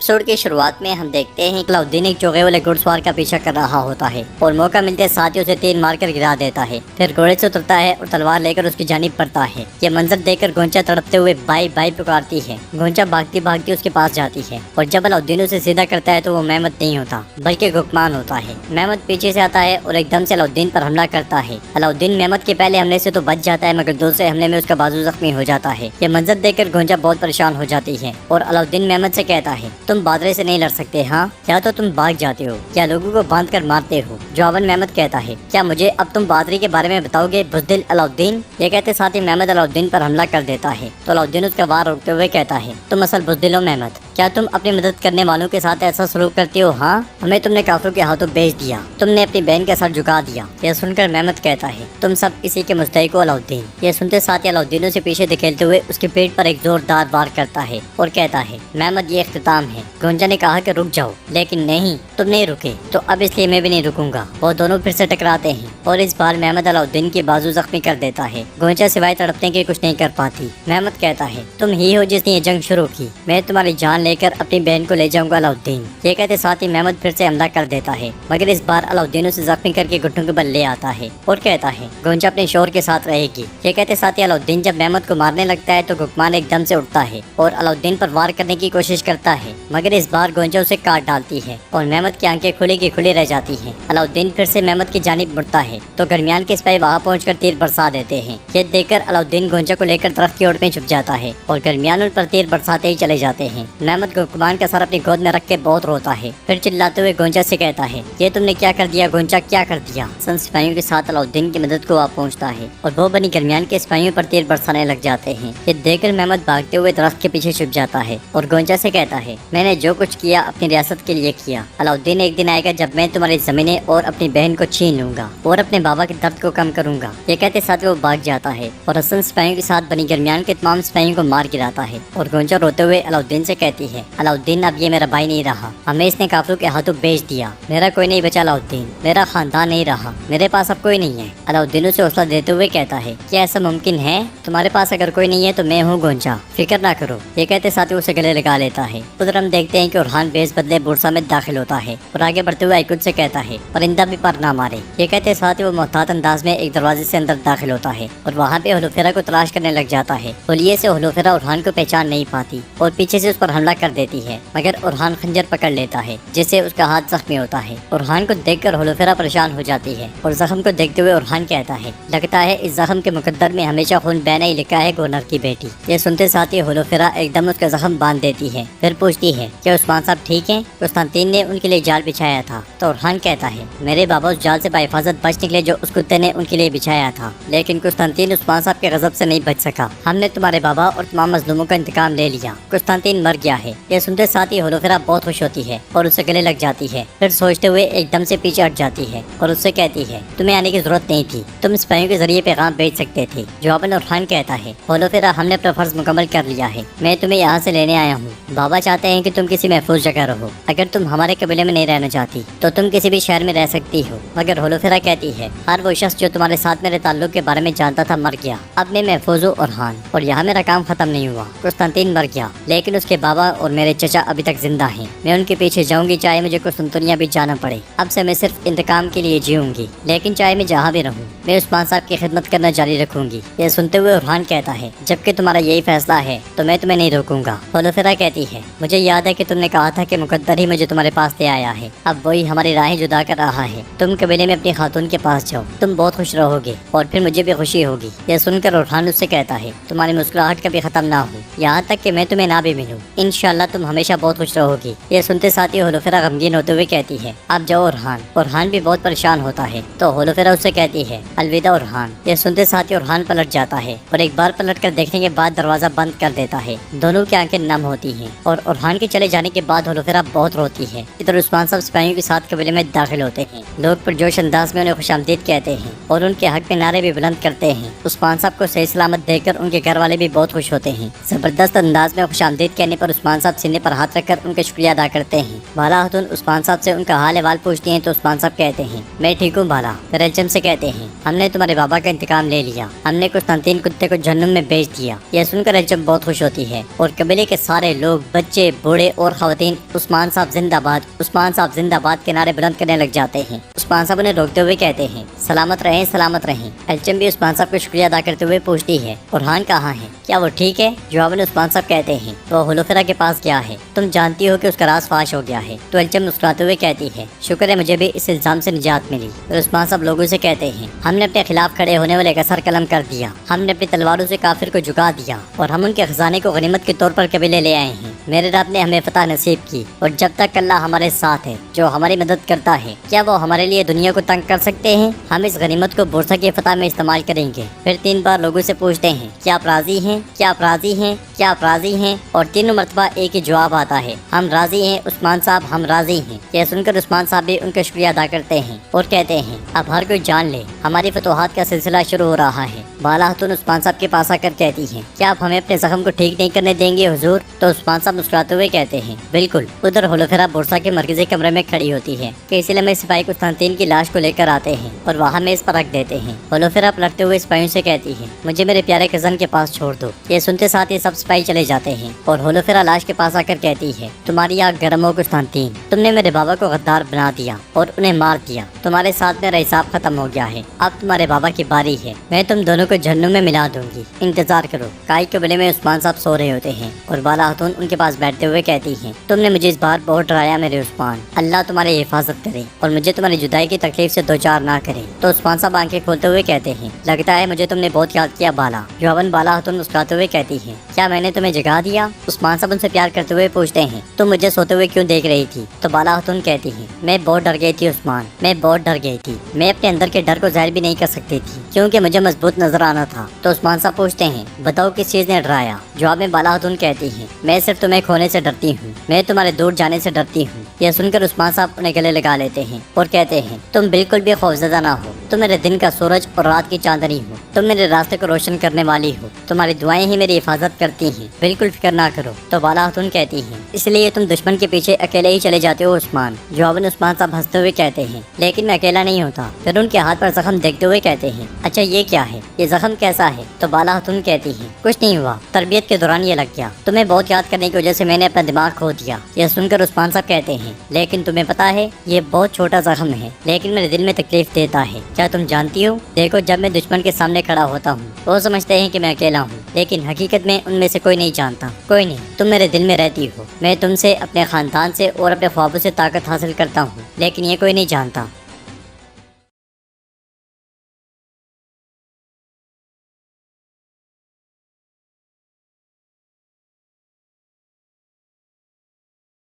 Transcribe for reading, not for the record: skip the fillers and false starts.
Episode کی شروعات میں ہم دیکھتے ہیں کہ علاؤدین ایک چوغے والے گھڑ سوار کا پیچھا کر رہا ہوتا ہے اور موقع ملتے ساتھ ہی اسے تیر مار کر گرا دیتا ہے. پھر گھوڑے سے اترتا ہے اور تلوار لے کر اس کی جانب بڑھتا ہے. یہ منظر دیکھ کر گونچا تڑپتے ہوئے بائی بائی پکارتی ہے. گونچا بھاگتی بھاگتی اس کے پاس جاتی ہے اور جب علاؤدین اسے سیدھا کرتا ہے تو وہ مہمت نہیں ہوتا بلکہ گکمان ہوتا ہے. مہمت پیچھے سے آتا ہے اور ایک دم سے علاؤدین پر حملہ کرتا ہے. علاؤدین مہمت کے پہلے حملے سے تو بچ جاتا ہے مگر دوسرے حملے میں اس کا بازو زخمی ہو جاتا ہے. یہ منظر دیکھ کر گونچا بہت پریشان ہو جاتی ہے اور علاؤدین مہمت سے کہتا ہے تم بادرے سے نہیں لڑ سکتے ہاں، یا تو تم بھاگ جاتے ہو یا لوگوں کو باندھ کر مارتے ہو. جواباً مہمت کہتا ہے کیا مجھے اب تم بادری کے بارے میں بتاؤ گے بزدل علاؤدین. یہ کہتے ساتھ ہی مہمت علاؤدین پر حملہ کر دیتا ہے تو علاؤدین اس کا وار روکتے ہوئے کہتا ہے تم اصل بزدل ہو مہمت، کیا تم اپنی مدد کرنے والوں کے ساتھ ایسا سلوک کرتے ہو ہاں؟ ہمیں تم نے کافروں کے ہاتھوں بیچ دیا، تم نے اپنی بہن کا سر جھکا دیا. یہ سن کر مہمت کہتا ہے تم سب اسی کے مستحق ہو علاؤدین. یہ سنتے ساتھ ہی علاؤدین اسے پیچھے دھکیلتے ہوئے اس کی پیٹ پر ایک زوردار وار کرتا ہے اور کہتا ہے مہمت یہ اختتام ہے. گونچا نے کہا کہ رک جاؤ لیکن نہیں، تم نہیں رکے تو اب اس لیے میں بھی نہیں رکوں گا. وہ دونوں پھر سے ٹکراتے ہیں اور اس بار مہمت علاؤدین کی بازو زخمی کر دیتا ہے. گونچا سوائے تڑپنے کے کچھ نہیں کر پاتی. مہمت کہتا ہے تم ہی ہو جس نے یہ جنگ شروع کی، میں تمہاری جان لے کر اپنی بہن کو لے جاؤں گا علاؤدین. یہ کہتے ساتھ ہی مہمت پھر سے حملہ کر دیتا ہے مگر اس بار علاؤدین اسے زخمی کر کے گھٹنوں کے بل لے آتا ہے اور کہتا ہے گونچا اپنے شوہر کے ساتھ رہے گی. یہ کہتے ساتھ ہی علاؤدین جب مہمت کو مارنے لگتا ہے تو گکمان ایک دم سے اٹھتا ہے اور علاؤدین پر وار کرنے کی کوشش کرتا ہے مگر اس بار گونچا اسے کاٹ ڈالتی ہے اور مہمت کی آنکھیں کھلی کی کھلی رہ جاتی ہیں. علاؤدین پھر سے مہمت کی جانب مڑتا ہے تو درمیان کے سپاہی وہاں پہنچ کر تیر برسا دیتے ہیں. یہ دیکھ کر علاؤدین گونچا کو لے کر درخت کی اوٹ میں چھپ جاتا ہے اور درمیان ان پر تیر برساتے ہی چلے جاتے ہیں. مہمت گکمان کا سر اپنی گود میں رکھ کے بہت روتا ہے. پھر چلاتے ہوئے گونچا سے کہتا ہے یہ تم نے کیا کر دیا گونچا، کیا کر دیا. سپاہیوں کے ساتھ علاؤدین کی مدد کو آ پہنچتا ہے اور وہ بنی درمیان کے سپاہیوں پر تیر برسانے لگ جاتے ہیں. یہ دیکھ کر مہمت بھاگتے ہوئے درخت کے پیچھے چھپ جاتا ہے اور گونچا سے کہتا ہے میں نے جو کچھ کیا اپنی ریاست کے لیے کیا. علاؤدین ایک دن آئے گا جب میں تمہاری زمینیں اور اپنی بہن کو چھین لوں گا اور اپنے بابا کے درد کو کم کروں گا. یہ کہتے ساتھ وہ بھاگ جاتا ہے اور حسن سپاہیوں کے ساتھ بنی درمیان کے تمام سپاہیوں کو مار گراتا ہے. اور گونچا روتے ہوئے علاؤدین سے کہتی ہے علاؤدین اب یہ میرا بھائی نہیں رہا، ہمیں اس نے کافروں کے ہاتھوں بیچ دیا. میرا کوئی نہیں بچا علاؤدین، میرا خاندان نہیں رہا، میرے پاس اب کوئی نہیں ہے. علاؤدین اسے حوصلہ دیتے ہوئے کہتا ہے کیا ایسا ممکن ہے؟ تمہارے پاس اگر کوئی نہیں ہے تو میں ہوں گونچا، فکر نہ کرو. یہ کہتے ساتھ ہی اسے گلے لگا لیتا ہے. ادھر ہم دیکھتے ہیں کہ اورحان بیس بدلے بورسا میں داخل ہوتا ہے اور آگے بڑھتے ہوئے ایکوت سے کہتا ہے پرندہ بھی پر نہ مارے. یہ کہتے ساتھ ہی وہ محتاط انداز میں ایک دروازے سے اندر داخل ہوتا ہے اور وہاں پہ ہولوفیرا کو تلاش کرنے لگ جاتا ہے. حلیے سے ہولوفیرا اورحان کو پہچان نہیں پاتی اور پیچھے سے اس پر حملہ کر دیتی ہے مگر اورحان خنجر پکڑ لیتا ہے جس سے اس کا ہاتھ زخمی ہوتا ہے. اورحان کو دیکھ کر ہولوفیرا پریشان ہو جاتی ہے اور زخم کو دیکھتے ہوئے اورحان کہتا ہے لگتا ہے اس زخم کے مقدر میں ہمیشہ خون بہنا ہی لکھا ہے گورنر کی بیٹی. یہ سنتے ساتھ ہی ہولوفیرا ایک دم اس کا زخم باندھ دیتی ہے. پھر پوچھتی ہے کیا عثمان صاحب ٹھیک ہیں؟ قسطنطین نے ان کے لیے جال بچھایا تھا. تو اورحان کہتا ہے میرے بابا اس جال سے بحفاظت بچ نکلے جو اس کتے نے ان کے لیے بچھایا تھا، لیکن قسطنطین عثمان صاحب کے غضب سے نہیں بچ سکا. ہم نے تمہارے بابا اور تمام مظلوموں کا انتقام لے لیا، قسطنطین مر گیا ہے. یہ سنتے ساتھ ہی ہولوفیرا بہت خوش ہوتی ہے اور اسے گلے لگ جاتی ہے. پھر سوچتے ہوئے ایک دم سے پیچھے ہٹ جاتی ہے اور اس سے کہتی ہے تمہیں آنے کی ضرورت نہیں تھی، تم سپاہیوں کے ذریعے پیغام بھیج سکتے تھے. جواباً اورحان کہتا ہے ہولوفیرا ہم نے اپنا فرض مکمل کر لیا ہے، میں تمہیں یہاں سے لینے آیا ہوں. بابا چاہتے ہیں کہ تم کسی محفوظ جگہ رہو، اگر تم ہمارے قبیلے میں نہیں رہنا چاہتی تو تم کسی بھی شہر میں رہ سکتی ہو. مگر ہولوفیرا کہتی ہے ہر وہ شخص جو تمہارے ساتھ میرے تعلق کے بارے میں جانتا تھا مر گیا، اب میں محفوظ ہوں اورحان، اور یہاں میرا کام ختم نہیں ہوا. قسطنطین مر گیا لیکن اس کے بابا اور میرے چچا ابھی تک زندہ ہیں، میں ان کے پیچھے جاؤں گی چاہے مجھے قسطنطنیہ بھی جانا پڑے. اب سے میں صرف انتقام کے لیے جیوں گی، لیکن چاہے میں جہاں بھی رہوں میں عثمان صاحب کی خدمت کرنا جاری رکھوں گی. یہ سنتے ہوئے اورحان کہتا ہے جبکہ تمہارا یہی فیصلہ ہے تو میں تمہیں نہیں روکوں گا. ہولوفیرا کہتی ہے مجھے یاد ہے کہ تم نے کہا تھا کہ مقدر ہی مجھے تمہارے پاس لے آیا ہے، اب وہی ہماری راہیں جدا کر رہا ہے. تم قبیلے میں اپنی خاتون کے پاس جاؤ، تم بہت خوش رہو گے اور پھر مجھے بھی خوشی ہوگی. یہ سن کر اورحان اس سے کہتا ہے تمہاری مسکراہٹ کبھی ختم نہ ہو یہاں تک کہ میں تمہیں نہ بھی ملوں، انشاءاللہ تم ہمیشہ بہت خوش رہو گی. یہ سنتے ساتھ ہی ہولوفیرا غمگین ہوتے ہوئے کہتی ہے اب جاؤ اورحان. اورحان بھی بہت پریشان ہوتا ہے تو ہولوفیرا اس سے کہتی ہے الوداع اورحان. یہ سنتے ساتھ ہی اورحان پلٹ جاتا ہے اور ایک بار پلٹ کر دیکھنے کے بعد دروازہ بند کر دیتا ہے. دونوں کی آنکھیں نم ہوتی ہیں اور اورحان کے چلے جانے کے بعد ہولوفیرا بہت روتی ہے. ادھر عثمان صاحب سپاہیوں کے ساتھ قبیلے میں داخل ہوتے ہیں. لوگ پرجوش انداز میں انہیں خوش آمدید کہتے ہیں اور ان کے حق میں نعرے بھی بلند کرتے ہیں. عثمان صاحب کو صحیح سلامت دیکھ کر ان کے گھر والے بھی بہت خوش ہوتے ہیں. زبردست انداز میں خوش آمدید کہنے پر عثمان عثمان صاحب سینے پر ہاتھ رکھ کر ان کا شکریہ ادا کرتے ہیں۔ بالا خاتون عثمان صاحب سے ان کا حال احوال پوچھتی ہیں تو عثمان صاحب کہتے ہیں میں ٹھیک ہوں بالا۔ پھر الچم سے کہتے ہیں ہم نے تمہارے بابا کا انتقام لے لیا، ہم نے قسطنطین کتے کو جہنم میں بیچ دیا۔ یہ سن کر الچم بہت خوش ہوتی ہے اور قبیلے کے سارے لوگ، بچے، بوڑھے اور خواتین عثمان صاحب زندہ باد، عثمان صاحب زندہ باد کے نعرے بلند کرنے لگ جاتے ہیں۔ عثمان صاحب انہیں روکتے ہوئے کہتے ہیں سلامت رہیں، سلامت رہیں۔ الچم بھی عثمان صاحب کو شکریہ ادا کرتے ہوئے پوچھتی ہے برہان کہاں ہے، کیا وہ ٹھیک ہے؟ جواب میں عثمان صاحب کہتے ہیں وہ ہولوفرا کے پاس گیا ہے، تم جانتی ہو کہ اس کا راز فاش ہو گیا ہے۔ تو الچم مسکراتے ہوئے کہتی ہے شکر ہے مجھے بھی اس الزام سے نجات ملی۔ پھر عثمان صاحب لوگوں سے کہتے ہیں ہم نے اپنے خلاف کھڑے ہونے والے کا سر قلم کر دیا، ہم نے اپنی تلواروں سے کافر کو جھکا دیا اور ہم ان کے خزانے کو غنیمت کے طور پر قبیلے لے آئے ہیں۔ میرے رب نے ہمیں فتح نصیب کی اور جب تک اللہ ہمارے ساتھ ہے جو ہماری مدد کرتا ہے، کیا وہ ہمارے لیے دنیا کو تنگ کر سکتے ہیں؟ ہم اس غنیمت کو بورسا کی فتح میں استعمال کریں گے۔ پھر 3 بار لوگوں سے پوچھتے ہیں کیا آپ راضی ہیں، کیا آپ راضی ہیں، کیا آپ راضی ہیں، اور تینوں مرتبہ ایک ہی جواب آتا ہے ہم راضی ہیں عثمان صاحب، ہم راضی ہیں۔ یہ سن کر عثمان صاحب بھی ان کا شکریہ ادا کرتے ہیں اور کہتے ہیں اب ہر کوئی جان لے ہماری فتوحات کا سلسلہ شروع ہو رہا ہے۔ بالا خاتون عثمان صاحب کے پاس آ کر کہتی ہیں کیا آپ ہمیں اپنے زخم کو ٹھیک نہیں کرنے دیں گے حضور؟ تو عثمان صاحب مسکراتے ہوئے کہتے ہیں بالکل۔ ادھر ہولوفرا بورسا کے مرکزی کمرے میں کھڑی ہوتی ہے کہ اس لیے میں سپاہی قسطنطین کی لاش کو لے کر آتے ہیں اور وہاں میز پر رکھ دیتے ہیں۔ ہولوفرا پلٹتے ہوئے سپاہیوں سے کہتی ہے مجھے میرے پیارے کزن کے پاس چھوڑ دو۔ یہ سنتے ساتھ یہ سب سپاہی چلے جاتے ہیں اور ہولوفرا لاش کے پاس آ کر کہتی ہے تمہاری آگ گرم ہو قسطنطین، تم نے میرے بابا کو غدار بنا دیا اور انہیں مار دیا، تمہارے ساتھ میرا حساب ختم ہو گیا ہے، اب تمہارے بابا کی باری ہے، میں تم دونوں کو جہنم میں ملا دوں گی، انتظار کرو۔ کائی قبیلے میں عثمان صاحب سو رہے ہوتے ہیں اور بالا خاتون ان کے پاس بیٹھتے ہوئے کہتی ہیں تم نے مجھے اس بار بہت ڈرایا میرے عثمان، اللہ تمہاری حفاظت کرے اور مجھے تمہاری جدائی کی تکلیف سے دوچار نہ کرے۔ تو عثمان صاحب آنکھیں کھولتے ہوئے کہتے ہیں لگتا ہے مجھے تم نے بہت یاد کیا بالا۔ جواباً بالا خاتون مسکراتے ہوئے کہتی ہیں کیا میں نے تمہیں جگا دیا؟ عثمان صاحب ان سے پیار کرتے ہوئے پوچھتے ہیں تم مجھے سوتے ہوئے کیوں دیکھ رہی تھی؟ تو بالا خاتون کہتی ہیں میں بہت ڈر گئی تھی عثمان، میں بہت ڈر گئی تھی، میں اپنے اندر کے ڈر کو ظاہر بھی نہیں کر سکتی تھی کیونکہ مجھے مضبوط نظر آنا تھا۔ تو عثمان صاحب پوچھتے ہیں بتاؤ کس چیز نے ڈرایا؟ جواب میں بالا خاتون کہتی ہیں میں صرف تمہیں کھونے سے ڈرتی ہوں، میں تمہارے دور جانے سے ڈرتی ہوں۔ یہ سن کر عثمان صاحب انہیں گلے لگا لیتے ہیں اور کہتے ہیں تم بالکل بھی خوفزدہ نہ ہو، تم میرے دن کا سورج اور رات کی چاندنی ہو، تم میرے راستے کو روشن کرنے والی ہو، تمہاری دعائیں ہی میری حفاظت کرتی ہیں، بالکل فکر نہ کرو۔ تو بالا خاتون کہتی ہیں اس لیے تم دشمن کے پیچھے اکیلے ہی چلے جاتے ہو عثمان؟ جواباً عثمان صاحب ہنستے ہوئے کہتے ہیں لیکن میں اکیلا نہیں ہوتا۔ پھر ان کے ہاتھ پر زخم دیکھتے ہوئے کہتے ہیں اچھا یہ کیا ہے، یہ زخم کیسا ہے؟ تو بالا خاتون کہتی ہیں کچھ نہیں ہوا، تربیت کے دوران یہ لگ گیا، تمہیں بہت یاد کرنے کی وجہ سے میں نے اپنا دماغ کھو دیا۔ یہ سن کر عثمان صاحب کہتے ہیں لیکن تمہیں پتا ہے یہ بہت چھوٹا زخم ہے لیکن میرے دل میں تکلیف دیتا ہے، کیا تم جانتی ہو؟ دیکھو جب میں دشمن کے سامنے کھڑا ہوتا ہوں وہ سمجھتے ہیں کہ میں اکیلا ہوں لیکن حقیقت میں ان میں سے کوئی نہیں جانتا۔ کوئی نہیں، تم میرے دل میں رہتی ہو، میں تم سے، اپنے خاندان سے اور اپنے خوابوں سے طاقت حاصل کرتا ہوں لیکن یہ کوئی نہیں جانتا۔